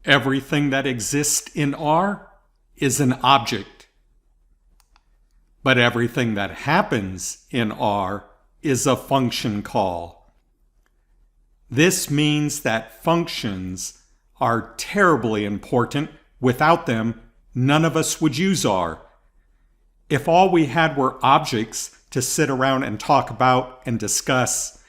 Everything that exists in R is an object. But everything that happens in R is a function call. This means that functions are terribly important. Without them, none of us would use R. If all we had were objects to sit around and talk about and discuss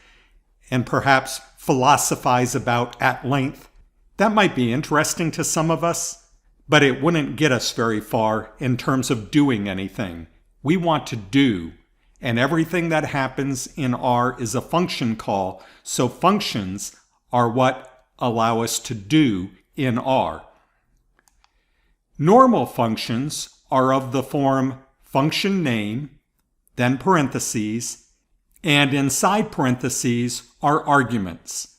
and perhaps philosophize about at length, that might be interesting to some of us, but it wouldn't get us very far in terms of doing anything. We want to do, and everything that happens in R is a function call, so functions are what allow us to do in R. Normal functions are of the form function name, then parentheses, and inside parentheses are arguments.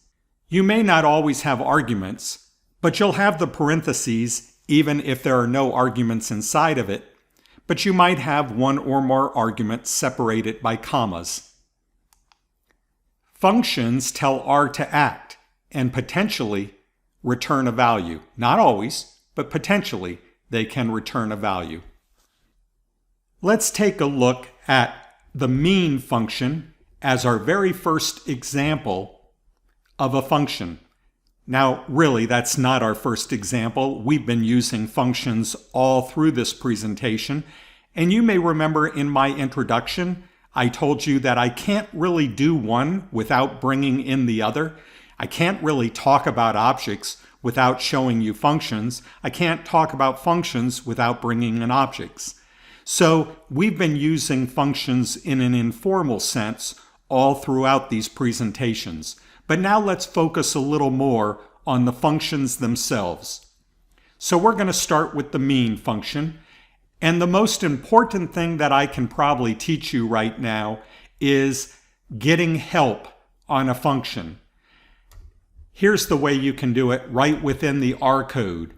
You may not always have arguments, but you'll have the parentheses even if there are no arguments inside of it, but you might have one or more arguments separated by commas. Functions tell R to act and potentially return a value. Not always, but potentially they can return a value. Let's take a look at the mean function as our very first example of a function. Now, really, that's not our first example. We've been using functions all through this presentation. And you may remember in my introduction, I told you that I can't really do one without bringing in the other. I can't really talk about objects without showing you functions. I can't talk about functions without bringing in objects. So we've been using functions in an informal sense all throughout these presentations. But now let's focus a little more on the functions themselves. So we're going to start with the mean function. And the most important thing that I can probably teach you right now is getting help on a function. Here's the way you can do it right within the R code.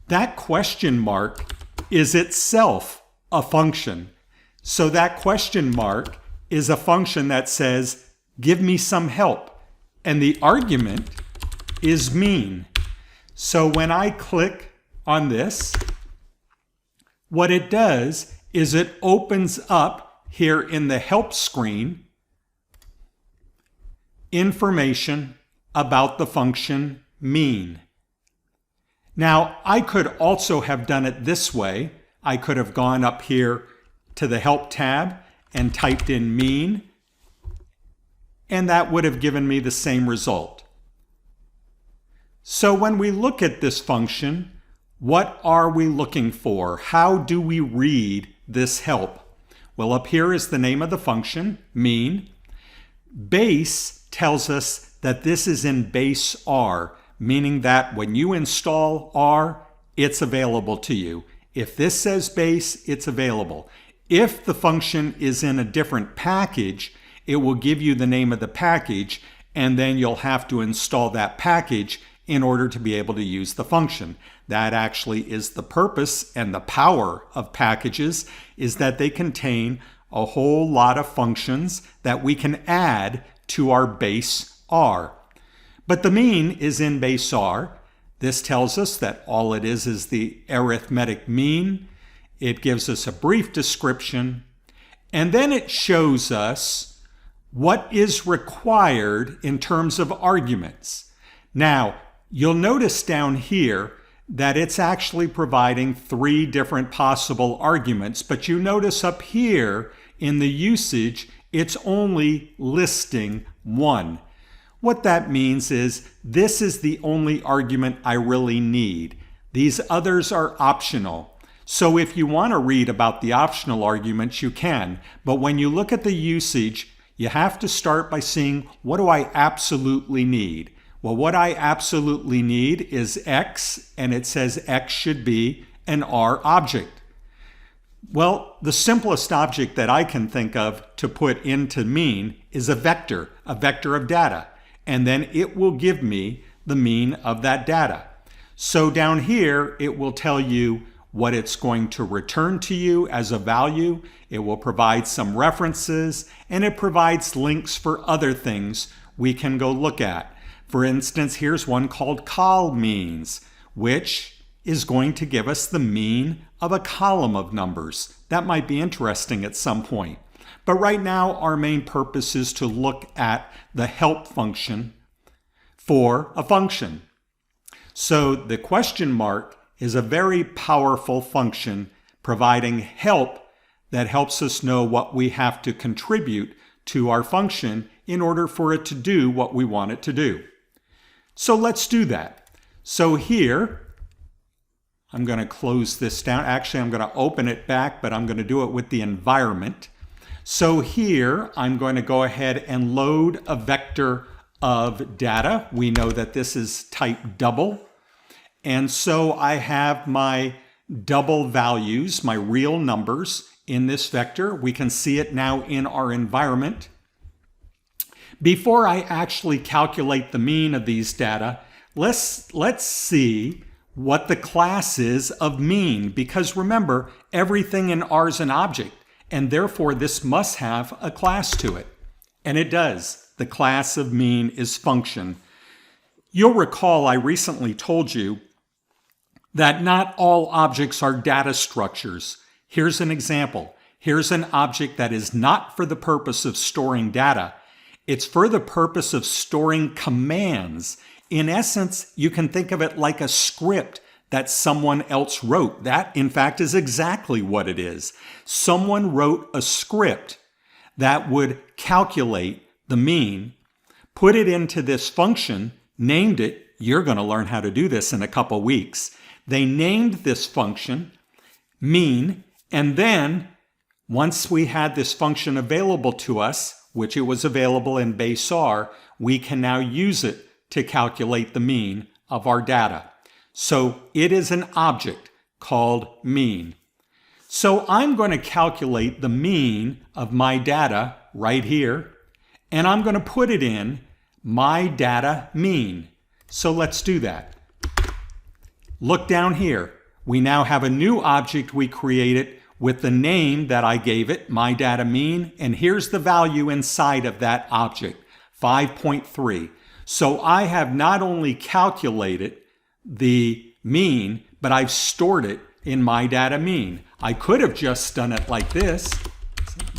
That question mark is itself a function. So that question mark is a function that says, give me some help. And the argument is mean. So when I click on this, what it does is it opens up here in the help screen information about the function mean. Now, I could also have done it this way. I could have gone up here to the help tab and typed in mean, and that would have given me the same result. So when we look at this function, what are we looking for? How do we read this help? Well, up here is the name of the function, mean. Base tells us that this is in base R, meaning that when you install R, it's available to you. If this says base, it's available. If the function is in a different package, it will give you the name of the package, and then you'll have to install that package in order to be able to use the function. That actually is the purpose and the power of packages, is that they contain a whole lot of functions that we can add to our base R. But the mean is in base R. This tells us that all it is the arithmetic mean. It gives us a brief description, and then it shows us what is required in terms of arguments. Now, you'll notice down here that it's actually providing 3 different possible arguments, but you notice up here in the usage, it's only listing 1. What that means is this is the only argument I really need. These others are optional. So if you want to read about the optional arguments, you can. But when you look at the usage, you have to start by seeing, what do I absolutely need? Well, what I absolutely need is X, and it says X should be an R object. Well, the simplest object that I can think of to put into mean is a vector of data. And then it will give me the mean of that data. So down here, it will tell you what it's going to return to you as a value. It will provide some references, and it provides links for other things we can go look at. For instance, here's one called col means. which is going to give us the mean of a column of numbers. That might be interesting at some point. But right now, our main purpose is to look at the help function for a function. So the question mark is a very powerful function providing help that helps us know what we have to contribute to our function in order for it to do what we want it to do. So let's do that. So here, I'm going to close this down. Actually, I'm going to open it back, but I'm going to do it with the environment. So here, I'm going to go ahead and load a vector of data. We know that this is type double. And so I have my double values, my real numbers in this vector. We can see it now in our environment. Before I actually calculate the mean of these data, let's see what the class is of mean, because remember, everything in R is an object, and therefore this must have a class to it. And it does. The class of mean is function. You'll recall I recently told you that not all objects are data structures. Here's an example. Here's an object that is not for the purpose of storing data. It's for the purpose of storing commands. In essence, you can think of it like a script that someone else wrote. That, in fact, is exactly what it is. Someone wrote a script that would calculate the mean, put it into this function, named it. You're going to learn how to do this in a couple weeks. They named this function mean, and then once we had this function available to us, which it was available in base R, we can now use it to calculate the mean of our data. So it is an object called mean. So I'm going to calculate the mean of my data right here, and I'm going to put it in my data mean. So let's do that. Look down here. We now have a new object we created with the name that I gave it, my data mean, and here's the value inside of that object, 5.3. So I have not only calculated the mean, but I've stored it in my data mean. I could have just done it like this,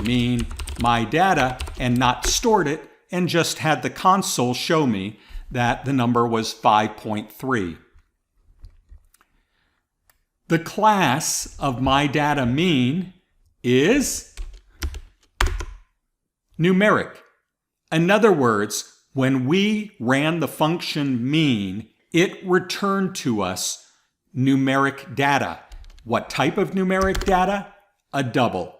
mean my data, and not stored it, and just had the console show me that the number was 5.3. The class of my data mean is numeric. In other words, when we ran the function mean, it returned to us numeric data. What type of numeric data? A double.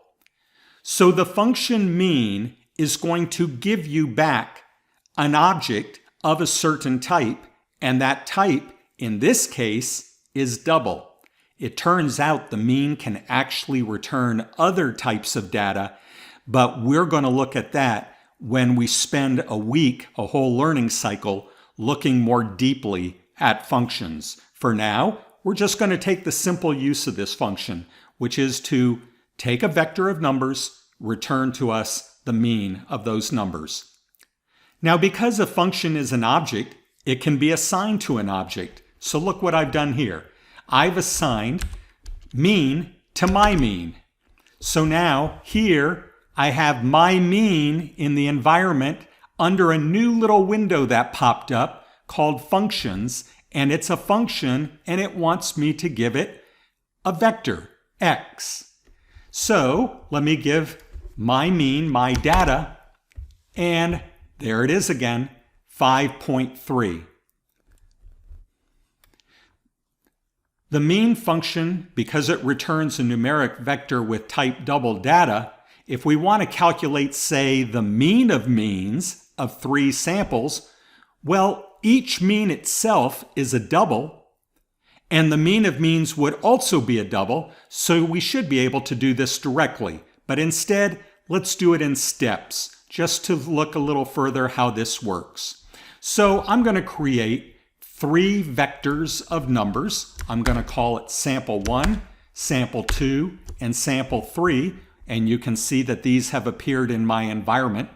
So the function mean is going to give you back an object of a certain type, and that type, in this case, is double. It turns out the mean can actually return other types of data, but we're going to look at that when we spend a week, a whole learning cycle, looking more deeply at functions. For now, we're just going to take the simple use of this function, which is to take a vector of numbers, return to us the mean of those numbers. Now, because a function is an object, it can be assigned to an object. So look what I've done here. I've assigned mean to my mean. So now here I have my mean in the environment under a new little window that popped up called functions, and it's a function and it wants me to give it a vector, x. So let me give my mean, my data, and there it is again, 5.3. The mean function, because it returns a numeric vector with type double data, if we want to calculate, say, the mean of means of 3 samples, well, each mean itself is a double, and the mean of means would also be a double, so we should be able to do this directly. But instead, let's do it in steps, just to look a little further how this works. So I'm going to create 3 vectors of numbers. I'm going to call it sample 1, sample 2, and sample 3, and you can see that these have appeared in my environment.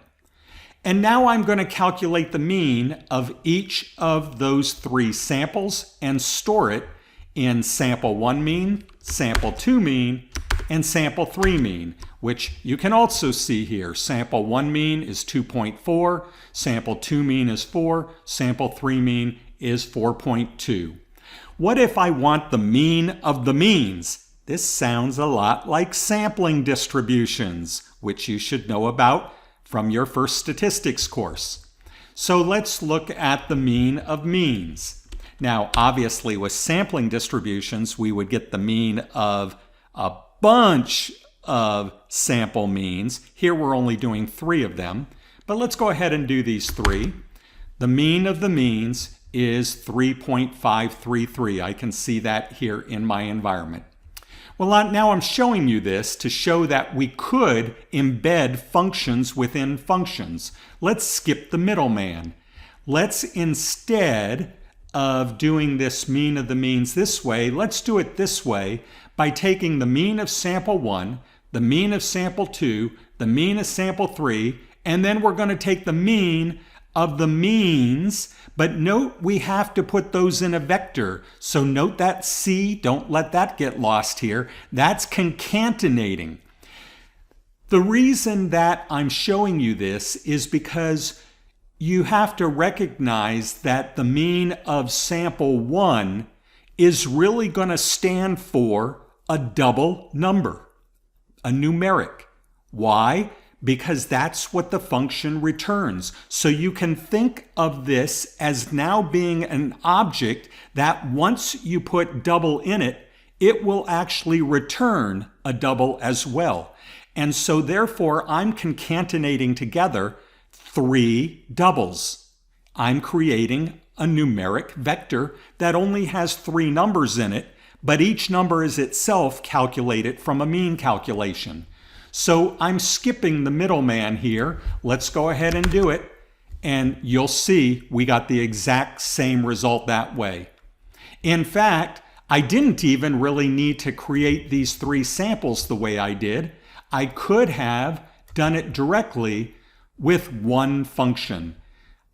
And now I'm going to calculate the mean of each of those three samples and store it in sample 1 mean, sample 2 mean, and sample 3 mean, which you can also see here. Sample 1 mean is 2.4, sample 2 mean is 4, sample 3 mean is 4.2. What if I want the mean of the means? This sounds a lot like sampling distributions, which you should know about from your first statistics course. So let's look at the mean of means. Now, obviously, with sampling distributions, we would get the mean of a bunch of sample means. Here we're only doing 3 of them, but let's go ahead and do these 3. The mean of the means is 3.533. I can see that here in my environment. Well, now I'm showing you this to show that we could embed functions within functions. Let's skip the middleman. Let's, instead of doing this mean of the means this way, let's do it this way by taking the mean of sample 1, the mean of sample 2, the mean of sample 3, and then we're going to take the mean of the means, but note we have to put those in a vector. So note that C, don't let that get lost here. That's concatenating. The reason that I'm showing you this is because you have to recognize that the mean of sample 1 is really going to stand for a double number, a numeric. Why? Because that's what the function returns. So you can think of this as now being an object that once you put double in it, it will actually return a double as well. And so therefore, I'm concatenating together 3 doubles. I'm creating a numeric vector that only has 3 numbers in it, but each number is itself calculated from a mean calculation. So I'm skipping the middleman here. Let's go ahead and do it. And you'll see we got the exact same result that way. In fact, I didn't even really need to create these 3 samples the way I did. I could have done it directly with one function.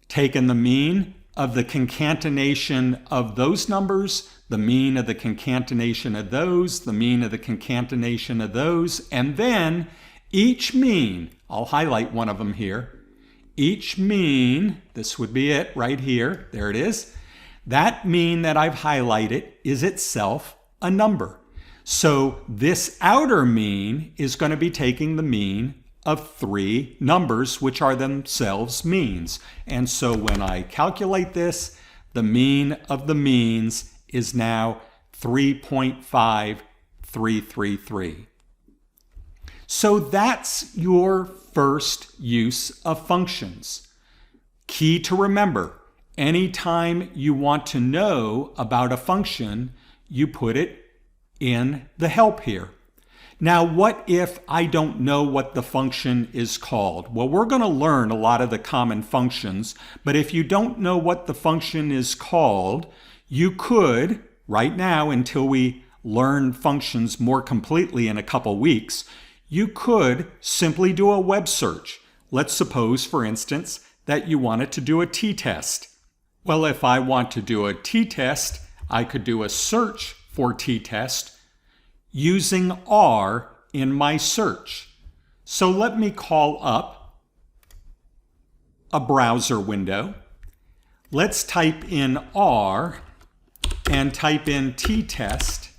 Taken the mean of the concatenation of those numbers, the mean of the concatenation of those, the mean of the concatenation of those, and then each mean, I'll highlight one of them here, each mean, this would be it right here, there it is, that mean that I've highlighted is itself a number. So this outer mean is going to be taking the mean of 3 numbers, which are themselves means. And so when I calculate this, the mean of the means is now 3.5333. So that's your first use of functions. Key to remember, anytime you want to know about a function, you put it in the help here. Now, what if I don't know what the function is called? Well, we're going to learn a lot of the common functions, but if you don't know what the function is called, you could, right now, until we learn functions more completely in a couple weeks, you could simply do a web search. Let's suppose, for instance, that you wanted to do a t-test. Well, if I want to do a t-test, I could do a search for t-test using R in my search. So let me call up a browser window. Let's type in R and type in t-test.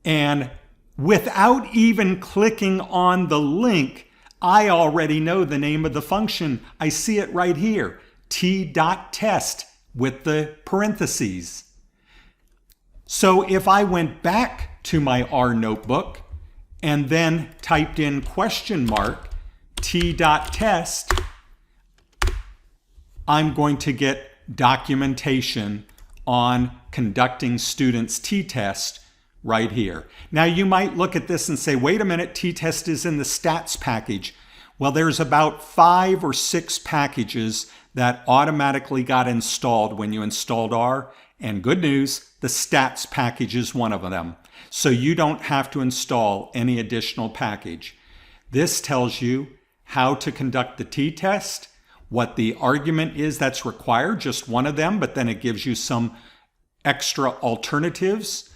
And without even clicking on the link, I already know the name of the function. I see it right here, t.test with the parentheses. So if I went back to my R notebook and then typed in question mark t.test, I'm going to get documentation on conducting students' t-test right here. Now you might look at this and say, wait a minute, t-test is in the stats package. Well, there's about 5 or 6 packages that automatically got installed when you installed R. And good news, the stats package is one of them. So you don't have to install any additional package. This tells you how to conduct the t-test, what the argument is that's required, just one of them, but then it gives you some extra alternatives,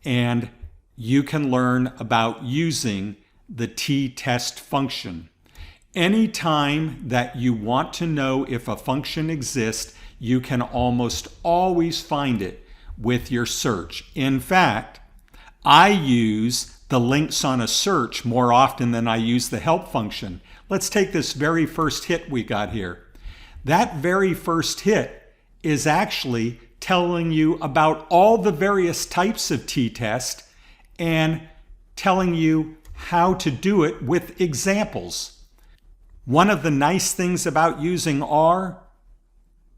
and you can learn about using the t-test function. Anytime that you want to know if a function exists, you can almost always find it with your search. In fact, I use the links on a search more often than I use the help function. Let's take this very first hit we got here. That very first hit is actually telling you about all the various types of t-test and telling you how to do it with examples. One of the nice things about using R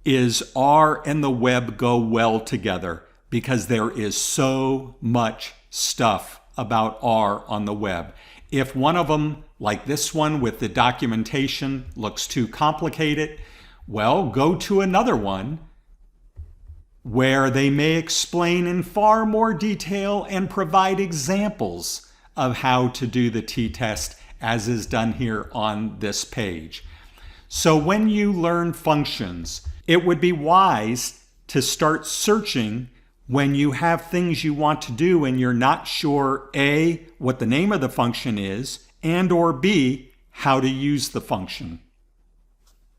is R and the web go well together because there is so much stuff about R on the web. If one of them, like this one with the documentation, looks too complicated, well, go to another one where they may explain in far more detail and provide examples of how to do the t-test as is done here on this page. So when you learn functions, it would be wise to start searching when you have things you want to do and you're not sure A, what the name of the function is, and or B, how to use the function.